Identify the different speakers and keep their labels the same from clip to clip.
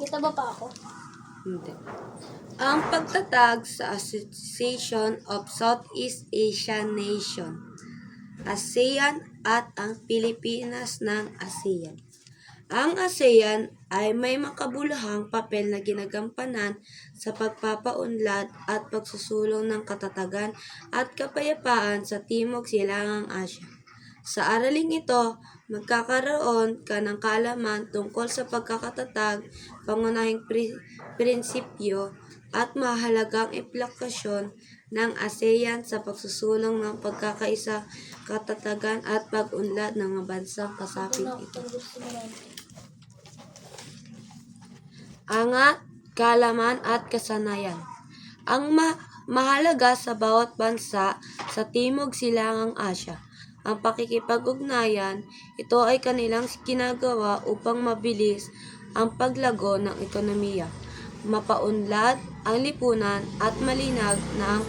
Speaker 1: Kita ba pa ako?
Speaker 2: Hindi. Ang pagtatag sa Association of Southeast Asian Nation, ASEAN at ang Pilipinas ng ASEAN. Ang ASEAN ay may makabuluhang papel na ginagampanan sa pagpapaunlad at pagsusulong ng katatagan at kapayapaan sa Timog Silangang Asya. Sa araling ito, magkakaroon ka ng kaalaman tungkol sa pagkakatatag, pangunahing prinsipyo at mahalagang implikasyon ng ASEAN sa pagsusulong ng pagkakaisa, katatagan at pag-unlad ng mga bansang kasapit ito. Angat, kaalaman at kasanayan. Ang mahalaga sa bawat bansa sa Timog Silangang Asya. Ang pakikipag-ugnayan, ito ay kanilang ginagawa upang mabilis ang paglago ng ekonomiya, mapaunlad ang lipunan at malinag na ang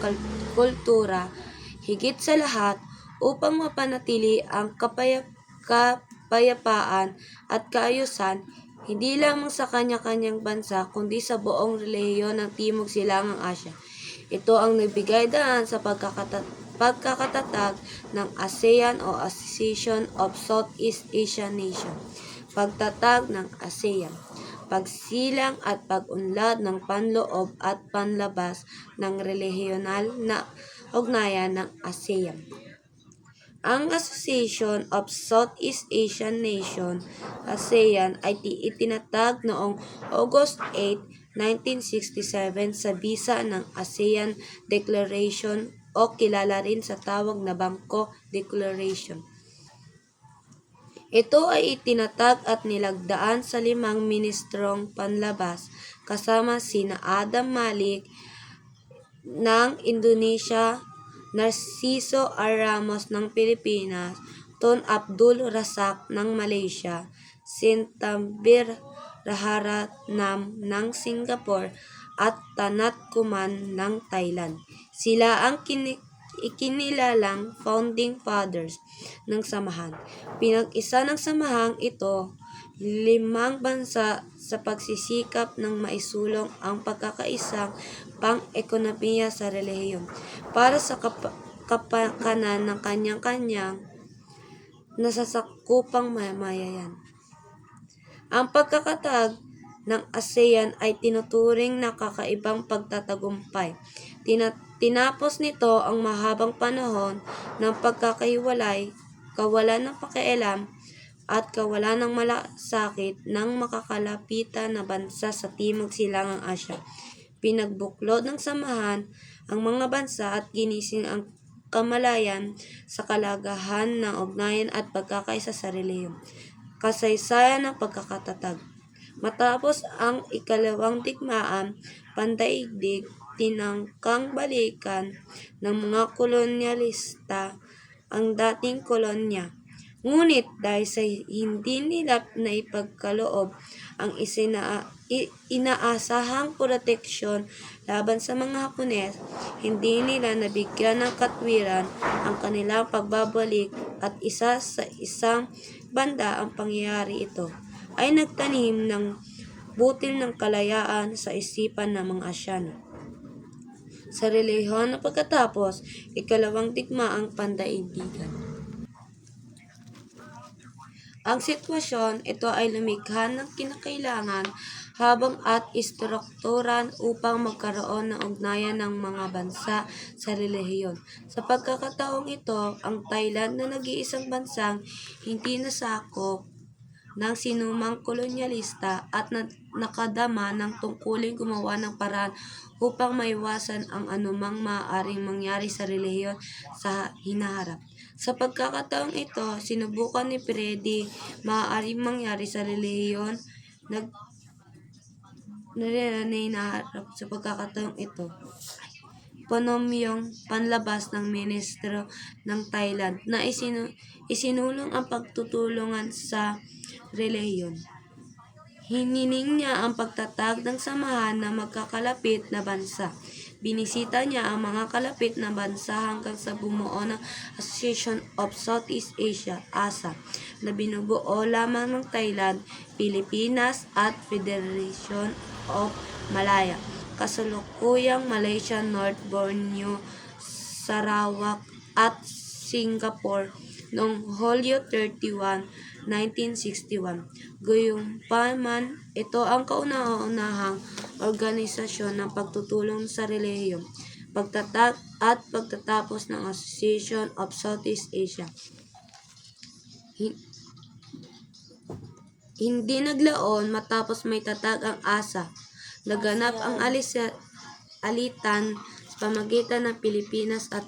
Speaker 2: kultura, higit sa lahat upang mapanatili ang kapayapaan at kaayusan hindi lamang sa kanya-kanyang bansa kundi sa buong relihiyon ng Timog Silangang Asya. Ito ang nagbigay daan sa pagkakatatag ng ASEAN o Association of Southeast Asian Nation. Pagtatag ng ASEAN, pagsilang at pag-unlad ng panloob at panlabas ng relihiyonal na ugnayan ng ASEAN. Ang Association of Southeast Asian Nation, ASEAN, ay itinatag noong August 8, 1967 sa bisa ng ASEAN Declaration o kilala rin sa tawag na Bangkok Declaration. Ito ay itinatag at nilagdaan sa 5 ministrong panlabas kasama sina Adam Malik ng Indonesia, Narciso R. Ramos ng Pilipinas, Tun Abdul Razak ng Malaysia, Sintabir Rajaratnam ng Singapore at Tanat Kuman ng Thailand. Sila ang ikinilalang founding fathers ng samahan. Pinag-isa ng samahang ito 5 bansa sa pagsisikap ng maisulong ang pagkakaisang pang-ekonomiya sa relihiyon para sa kapakanan ng kanyang-kanyang nasasakupang mamayan. Ang pagkakatag ng ASEAN ay tinuturing na kakaibang pagtatagumpay. Tinapos nito ang mahabang panahon ng pagkakahiwalay, kawalan ng pakialam, at kawalan ng malasakit ng makakalapitan na bansa sa Timog Silangang Asya. Pinagbuklod ng samahan ang mga bansa at ginising ang kamalayan sa kalagahan ng ugnayan at pagkakaisa sa relihiyon. Kasaysayan ng pagkakatatag. Matapos ang ikalawang digmaan, pandaigdig, tinangkang balikan ng mga kolonyalista ang dating kolonya. Ngunit dahil sa hindi nila naipagkaloob ang inaasahang proteksyon laban sa mga Hapones, hindi nila nabigyan ng katwiran ang kanilang pagbabalik at sa isang banda ang pangyayari ito ay nagtanim ng butil ng kalayaan sa isipan ng mga Asyano. Sa relihiyon na pagkatapos, ikalawang digmaang pandaigdigan. Ang sitwasyon, ito ay lumikha ng kinakailangan habang at istrukturan upang magkaroon ng ugnayan ng mga bansa sa relihiyon. Sa pagkakataong ito, ang Thailand na nag-iisang bansang hindi nasakop ng sinumang kolonyalista at nakadama ng tungkuling gumawa ng paraan upang maiwasan ang anumang maaaring mangyari sa relihiyon sa hinaharap. Sa pagkakataong ito, sinubukan ni Freddy maaaring mangyari sa relihiyon na hinaharap sa pagkakataong ito. Ponomyong panlabas ng ministro ng Thailand na isinulong ang pagtutulungan sa relihiyon. Hiniling niya ang pagtatag ng samahan ng magkakalapit na bansa. Binisita niya ang mga kalapit na bansa hanggang sa bumuo ng Association of Southeast Asia, ASA. na binubuo lamang ng Thailand, Pilipinas at Federation of Malaya, kasalukuyang Malaysia, North Borneo, Sarawak at Singapore noong Hulyo 31, 1961. Gayunpaman, ito ang kauna-unahang organisasyon ng pagtutulong sa relihiyon, pagtatag at pagtatapos ng Association of Southeast Asia. Hindi naglaon matapos may tatag ang ASA. Naganap ang alitan sa pamagitan ng Pilipinas at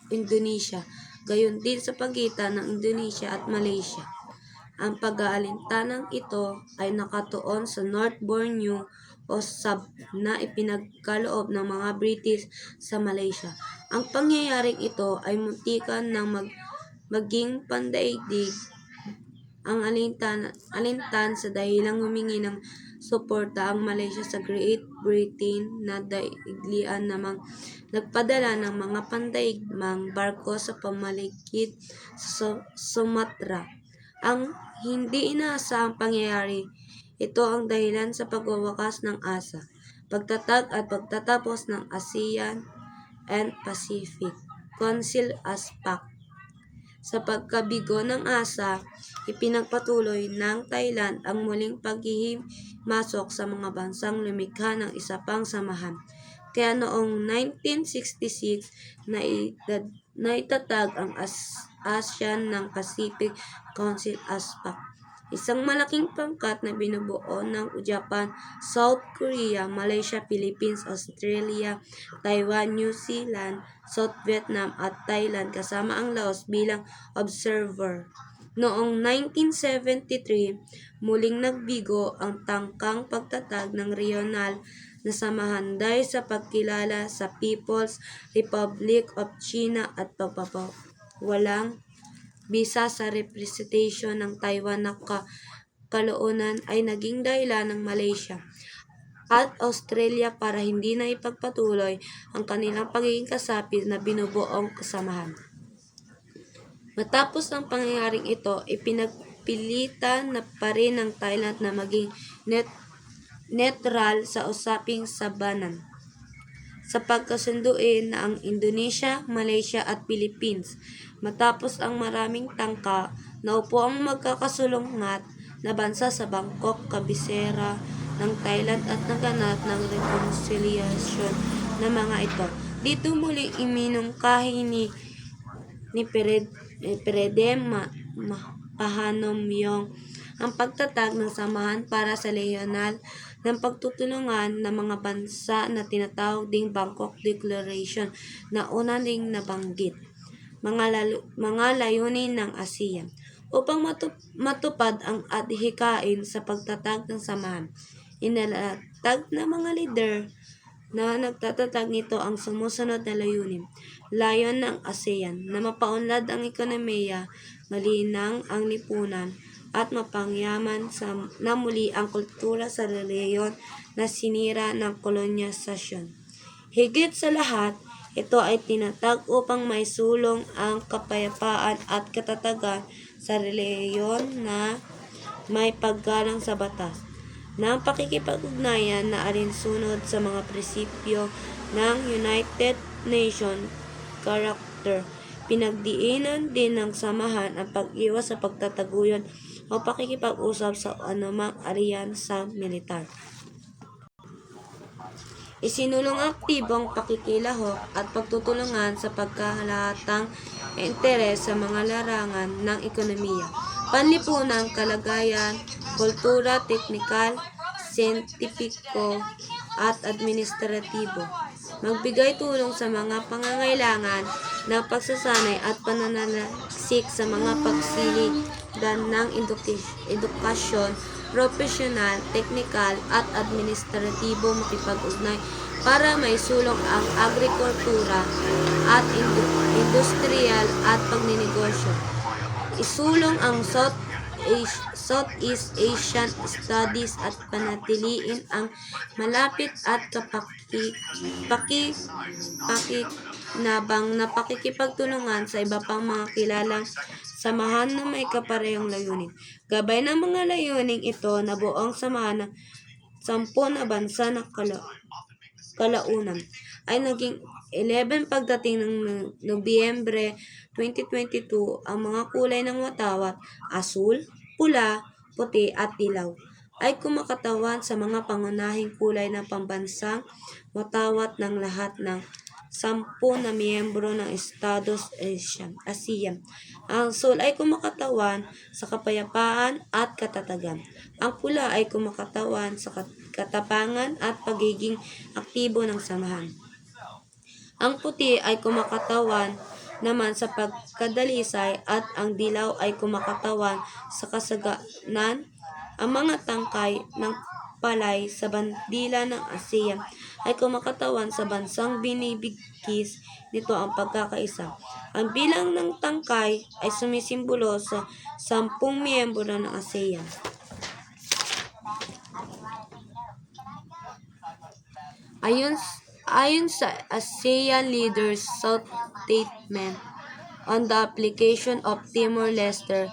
Speaker 2: Indonesia, gayon din sa pagitan ng Indonesia at Malaysia. Ang pag-aalintanang ito ay nakatuon sa North Borneo o Sub na ipinagkaloob ng mga British sa Malaysia. Ang pangyayaring ito ay muntikan ng maging pandaigdig ang alintan sa dahilang humingi ng suporta ang Malaysia sa Great Britain na daigdian namang nagpadala ng mga pandaigmang barko sa pamaligid sa Sumatra. Ang hindi inaasahang pangyayari, ito ang dahilan sa pagwawakas ng ASA, pagtatag at pagtatapos ng ASEAN and Pacific Council ASPAC. Sa pagkabigo ng ASA, ipinagpatuloy ng Thailand ang muling paghihimasok sa mga bansang lumikha ng isa pang samahan. Kaya noong 1966, naitatag ang ASEAN ng Pacific Council ASPAC, isang malaking pangkat na binubuo ng Japan, South Korea, Malaysia, Philippines, Australia, Taiwan, New Zealand, South Vietnam at Thailand kasama ang Laos bilang observer. Noong 1973, muling nagbigo ang tangkang pagtatag ng regional na samahan dahil sa pagkilala sa People's Republic of China at pagpapawalang bisa sa representasyon ng Taiwan na kaloonan ay naging dahilan ng Malaysia at Australia para hindi na ipagpatuloy ang kanilang pagiging kasapi na binubuong kasamahan. Matapos ang pangyayaring ito, ipinagpilitan na pa rin ng Thailand na maging neutral sa usaping sabanan, sa pagkasunduin na ang Indonesia, Malaysia at Philippines. Matapos ang maraming tangka, naupo ang magkakasulungat na bansa sa Bangkok, kabisera ng Thailand at naganap ng reconciliation ng mga ito. Dito muling iminungkahi ni Peredem Pahanomyong ang pagtatag ng samahan para sa regional ng pagtutulungan ng mga bansa na tinatawag ding Bangkok Declaration na una ding nabanggit. Mga layunin ng ASEAN upang matupad ang adhikain sa pagtatag ng samahan. Inalatag ng mga leader na nagtatatag nito ang sumusunod na layunin. Layon ng ASEAN na mapaunlad ang ekonomiya, malinang ang lipunan, at mapangyaman na muli ang kultura sa relihiyon na sinira ng kolonisasyon. Higit sa lahat, ito ay tinatag upang maisulong ang kapayapaan at katatagan sa relihiyon na may paggalang sa batas, ng pakikipag-ugnayan na alinsunod sa mga prinsipyo ng United Nations Charter. Pinagdiinan din ng samahan ang pag-iwas sa pagtataguyod o pakikipag-usap sa anumang alyansa militar. Isinulong aktibong pakikilahok at pagtutulungan sa pagkalahatang interes sa mga larangan ng ekonomiya, panlipunang, kalagayan, kultura, teknikal, siyentipiko at administratibo. Magbigay tulong sa mga pangangailangan ng pagsasanay at pananaliksik sa mga pagsiligan ng edukasyon, profesional, teknikal at administratibo, makipag-ugnay para maisulong ang agrikultura at industrial at pagninegosyo. Isulong ang Southeast Asian Studies at panatiliin ang malapit at pakinabang na pakikipagtulungan sa iba pang mga kilalang samahan na may kaparehong layunin. Gabay ng mga layuning ito na buong samahan ng 10 na bansa na kalaunan ay naging 11 pagdating ng Nobyembre 2022. Ang mga kulay ng watawat, asul, pula, puti at dilaw, ay kumakatawan sa mga pangunahing kulay ng pambansang watawat ng lahat ng 10 na miyembro ng Estados ASEAN. Ang asul ay kumakatawan sa kapayapaan at katatagan. Ang pula ay kumakatawan sa katapangan at pagiging aktibo ng samahan. Ang puti ay kumakatawan naman sa pagkadalisay at ang dilaw ay kumakatawan sa kasaganan. Ang mga tangkay ng palay sa bandila ng ASEAN ay kumakatawan sa bansang binibigkis nito ang pagkakaisa. Ang bilang ng tangkay ay sumisimbolo sa 10 miyembro ng ASEAN. Ayon sa ASEAN Leaders Statement on the Application of Timor-Leste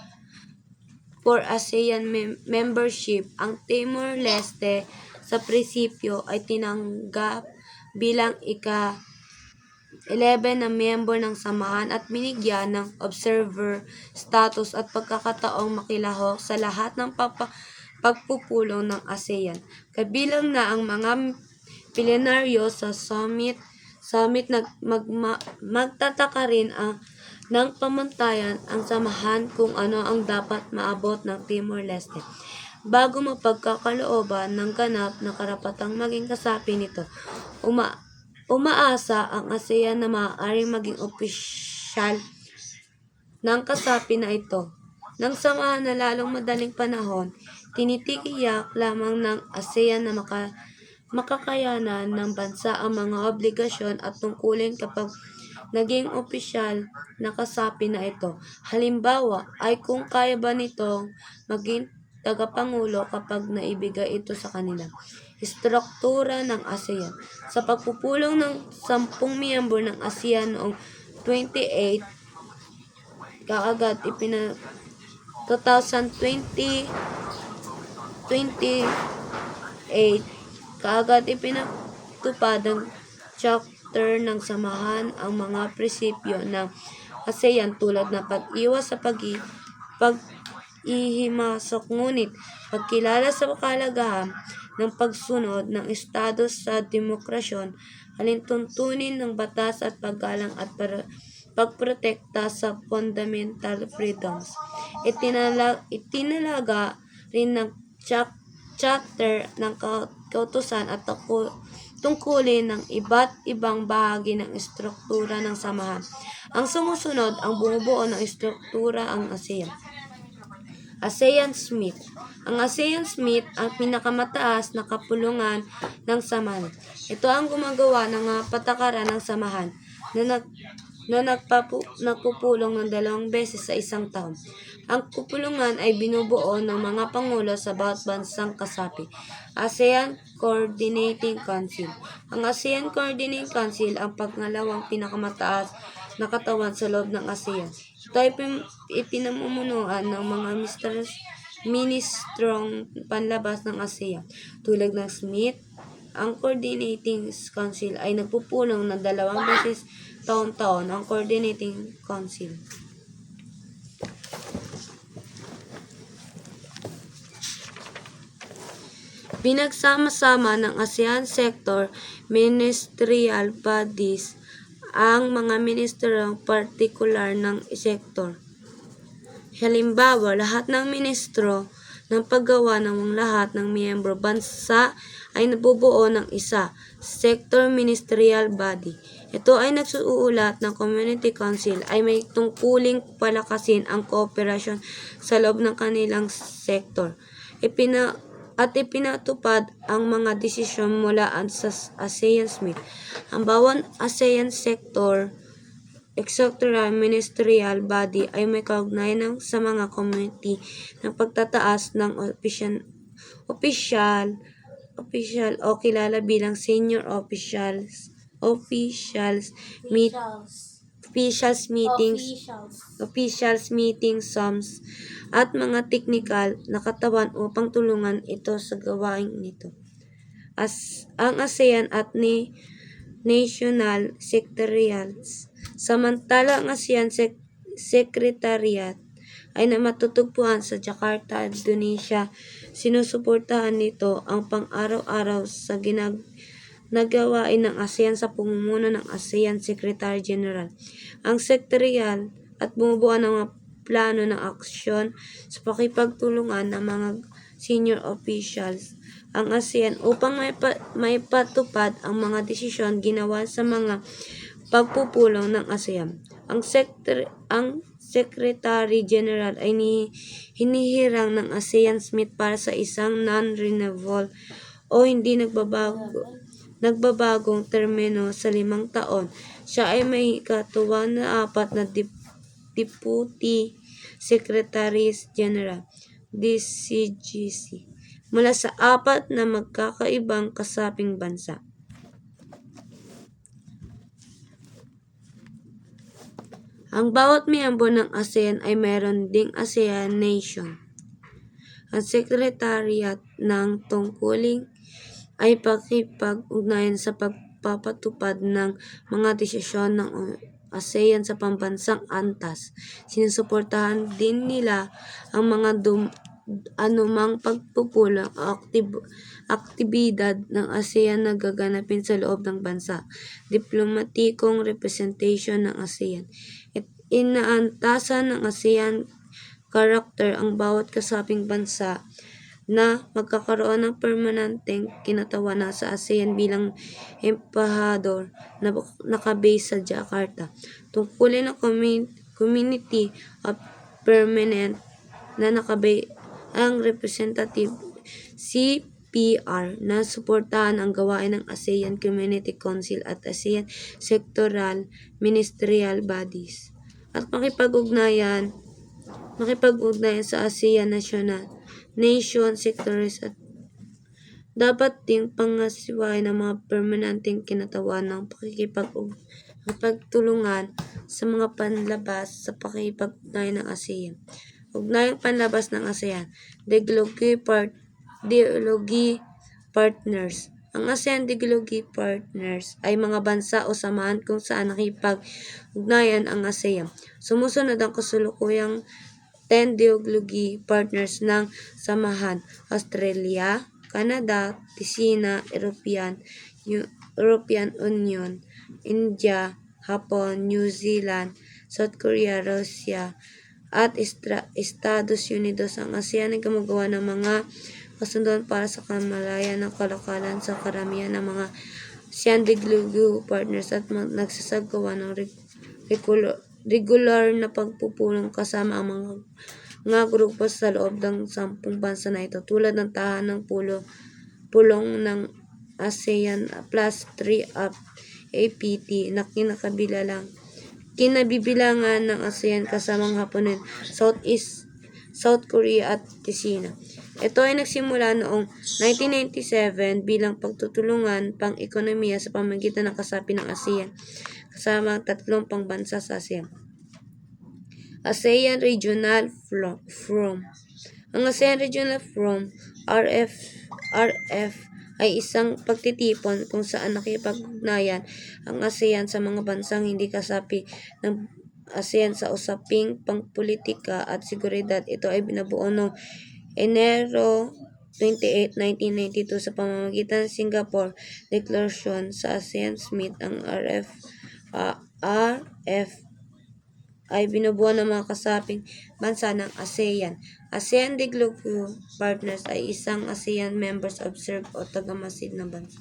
Speaker 2: for ASEAN Membership, ang Timor-Leste sa prinsipyo ay tinanggap bilang ika-11 na miyembro ng samahan at binigyan ng observer status at pagkakataong makilahok sa lahat ng pagpupulong ng ASEAN. Kabilang na ang mga plenaryo sa summit na magtataka rin ng pamantayan ang samahan kung ano ang dapat maabot ng Timor-Leste bago mapagkakalooban ng ganap na karapatang maging kasapi nito. Umaasa ang ASEAN na maaaring maging opisyal ng kasapi na ito ng samahan na lalong madaling panahon. Tinitiyak lamang ng ASEAN na makakayanan ng bansa ang mga obligasyon at tungkulin kapag naging opisyal na kasapi na ito. Halimbawa ay kung kaya ba nitong maging tagapangulo kapag naibigay ito sa kanila. Istruktura ng ASEAN. Sa pagpupulong ng 10 miyembro ng ASEAN noong 2008, kaagad ipinatupad ng charter ng samahan ang mga prinsipyo ng ASEAN tulad ng pag-iwas sa pag-ihimasok, ngunit pagkilala sa kahalagahan ng pagsunod ng estado sa demokrasya, alintuntunin ng batas at paggalang at pagprotekta sa fundamental freedoms. Itinalaga rin ng charter ng kautusan at tungkulin ng iba't ibang bahagi ng istruktura ng samahan. Ang sumusunod ang bumubuo ng istruktura ang ASEAN. ASEAN Summit. Ang ASEAN Summit ang pinakamataas na kapulungan ng samahan. Ito ang gumagawa ng patakaran ng samahan na nagpupulong ng 2 beses sa isang taon. Ang kupulungan ay binubuo ng mga pangulo sa bawat bansang kasapi. ASEAN Coordinating Council. Ang ASEAN Coordinating Council ang pangalawang pinakamataas na katawan sa loob ng ASEAN. Ito ay ipinamumunuan ng mga ministrong panlabas ng ASEAN. Tulad ng Smith, ang Coordinating Council ay nagpupulong ng 2 beses taon-taon. Ang Coordinating Council pinagsama-sama ng ASEAN Sector Ministerial Bodies ang mga ministeryong partikular ng sektor. Halimbawa, lahat ng ministro ng paggawa ng lahat ng miyembro bansa ay nabubuo ng isa, Sector Ministerial Body. Ito ay nagsuulat ng Community Council ay may tungkuling palakasin ang kooperasyon sa loob ng kanilang sektor. Ipinatupad ang mga desisyon mula sa ASEAN Summit. Ang bawat ASEAN Sector Executive Ministerial Body ay may kaugnayan sa mga committee ng pagtataas ng opisyal o kilala bilang senior officials officials meetings, SOMs, at mga technical na katawan upang tulungan ito sa gawain nito. Ang ASEAN at National Secretariats. Samantala, ang ASEAN Secretariat ay matutugpuan sa Jakarta, Indonesia. Sinusuportahan nito ang pang-araw-araw sa nagawain ng ASEAN sa pamumuno ng ASEAN Secretary General. Ang sekretariat at bumubuo ng mga plano ng aksyon sa pakipagtulungan ng mga senior officials ang ASEAN upang maipatupad ang mga desisyon ginawa sa mga pagpupulong ng ASEAN. Ang Secretary General ay hinihirang ng ASEAN Summit para sa isang non-renewable o hindi nagbabagong termino sa 5 taon. Siya ay may katuwang na 4 na Deputy Secretaries General, DCGC, mula sa 4 na magkakaibang kasabing bansa. Ang bawat miyembro ng ASEAN ay mayroon ding ASEAN Nation. Ang Secretariat ng tungkulin ay pakipag-ugnayan sa pagpapatupad ng mga desisyon ng ASEAN sa pambansang antas. Sinusuportahan din nila ang mga anumang pagpupulong o aktibidad ng ASEAN na gaganapin sa loob ng bansa. Diplomatikong representation ng ASEAN. Inaantasan ng ASEAN Charter ang bawat kasabing bansa na magkakaroon ng permanenteng kinatawanan sa ASEAN bilang embahador na nakabase sa Jakarta. Tungkulin ng Community of Permanent na nakabase ang representative CPR na suportahan ang gawain ng ASEAN Community Council at ASEAN Sectoral Ministerial Bodies at makipag-ugnayan sa ASEAN Nation Sectors at dapat ding pangasiwain ng mga permanenteng kinatawan ng pakikipagtulungan sa mga panlabas sa pakikipag-ugnayan ng ASEAN. Ugnayang panlabas ng ASEAN, Dialogue Partners. Ang ASEAN Dialogue Partners ay mga bansa o samahan kung saan nakipag-ugnayan ang ASEAN. Sumusunod ang kasulukuyang 10 Dialogue Partners ng samahan: Australia, Canada, China, European Union, India, Japan, New Zealand, South Korea, Russia, at Estados Unidos. Ang ASEAN ay gumagawa ng mga kasunduan para sa kamalayan ng kalakalan sa karamihan ng mga ASEAN Dialogue Partners at nagsasagawa ng regular na pagpupulong kasama ang mga grupo sa loob ng 10 bansa na ito tulad ng tahanang pulong ng ASEAN Plus 3 APT na kinabibilangan ng ASEAN kasamang Hapon, South Korea at China. Ito ay nagsimula noong 1997 bilang pagtutulungan pang-ekonomiya sa pamamagitan ng kasapi ng ASEAN kasama ang 3 pangbansa sa ASEAN. ASEAN Regional Forum. Ang ASEAN Regional Forum, RF, ay isang pagtitipon kung saan nakipag-ugnayan ang ASEAN sa mga bansang hindi kasapi ng ASEAN sa usaping pangpolitika at seguridad. Ito ay binabuo noong Enero 28, 1992 sa pamamagitan ng Singapore Declaration sa ASEAN Summit. Ang RF ay binubuo ng mga kasaping bansa ng ASEAN. ASEAN Dialogue Partners ay isang ASEAN Members Observer o tagamasid na bansa.